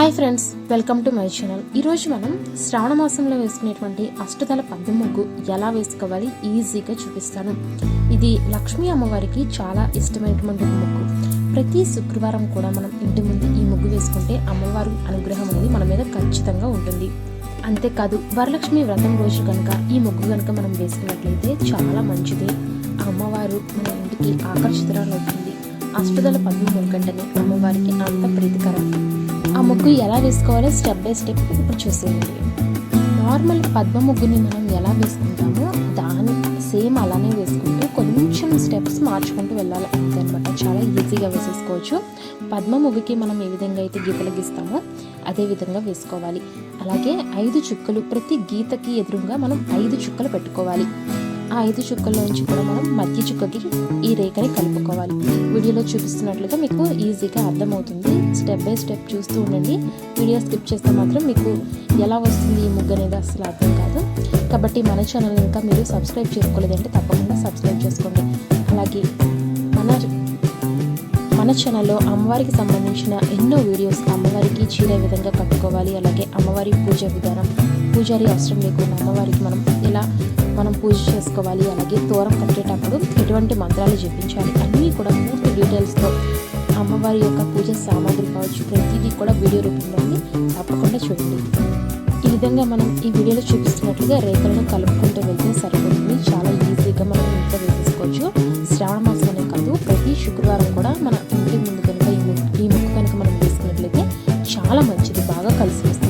Hi friends, welcome to my channel. ఈరోజు మనం శ్రావణ మాసంలో వేసుకునేటువంటి అష్టదళ పద్మ ముగ్గు ఎలా వేసుకోవాలి ఈజీగా చూపిస్తాను. ఇది లక్ష్మీ అమ్మవారికి చాలా ఇష్టమైనటువంటి ముగ్గు. ప్రతి శుక్రవారం కూడా మనం ఇంటి ముందు ఈ ముగ్గు వేసుకుంటే అమ్మవారి అనుగ్రహం అనేది మన మీద ఖచ్చితంగా ఉంటుంది. అంతేకాదు, వరలక్ష్మి వ్రతం రోజు కనుక ఈ ముగ్గు కనుక మనం వేసుకున్నట్లయితే చాలా మంచిది. ఆ అమ్మవారు మన ఇంటికి ఆకర్షితురాలవుతుంది. అష్టదళ పద్మ ముగ్గు అంటేనే అమ్మవారికి అంత ప్రీతికరం. ఆ ముగ్గు ఎలా వేసుకోవాలో స్టెప్ బై స్టెప్ ఇప్పుడు చూసేయండి. నార్మల్ పద్మ ముగ్గుని మనం ఎలా వేసుకుంటామో దాని సేమ్ అలానే వేసుకుంటూ కొంచెం స్టెప్స్ మార్చుకుంటూ వెళ్ళాలి అంతే అనమాట. చాలా ఈజీగా వేసేసుకోవచ్చు. పద్మ ముగ్గుకి మనం ఏ విధంగా అయితే గీతలు గీస్తామో అదే విధంగా వేసుకోవాలి. అలాగే 5 చుక్కలు, ప్రతి గీతకి ఎదురుగా మనం 5 చుక్కలు పెట్టుకోవాలి. ఆ 5 చుక్కల్లోంచి కూడా మనం మధ్య చుక్కకి ఈ రేఖని కలుపుకోవాలి. వీడియోలో చూపిస్తున్నట్లుగా మీకు ఈజీగా అర్థమవుతుంది. స్టెప్ బై స్టెప్ చూస్తూ ఉండండి. వీడియో స్కిప్ చేస్తే మాత్రం మీకు ఎలా వస్తుంది ఈ ముగ్గు అనేది అసలు అర్థం కాదు. కాబట్టి మన ఛానల్ ఇంకా మీరు సబ్స్క్రైబ్ చేసుకోలేదంటే తప్పకుండా సబ్స్క్రైబ్ చేసుకోండి. అలాగే మన ఛానల్లో అమ్మవారికి సంబంధించిన ఎన్నో వీడియోస్, అమ్మవారికి చీర విధంగా కట్టుకోవాలి, అలాగే అమ్మవారి పూజ విధానం, పూజారి అవసరం లేకుండా అమ్మవారికి మనం పూజ చేసుకోవాలి, అలాగే తోరం కట్టేటప్పుడు ఎటువంటి మంత్రాలు జపించాలి అన్నీ కూడా పూర్తి డీటెయిల్స్తో అమ్మవారి యొక్క పూజ సామాగ్రి కావచ్చు ప్రతిదీ కూడా వీడియో రూపంలో ఉంది. తప్పకుండా చూడండి. ఈ విధంగా మనం ఈ వీడియోలో చూపిస్తున్నట్లుగా రేఖలను కలుపుకుంటూ వెళ్తే సరిపోతుంది. చాలా ఈజీగా మనం ఇంట్లో వేసేసుకోవచ్చు. శ్రావణ మాసంలోనే కాదు, ప్రతి శుక్రవారం కూడా మన ఇంటి ముందు కనుక ఈ ముగ్గు కనుక మనం వేసుకున్నట్లయితే చాలా మంచిది, బాగా కలిసి వస్తుంది.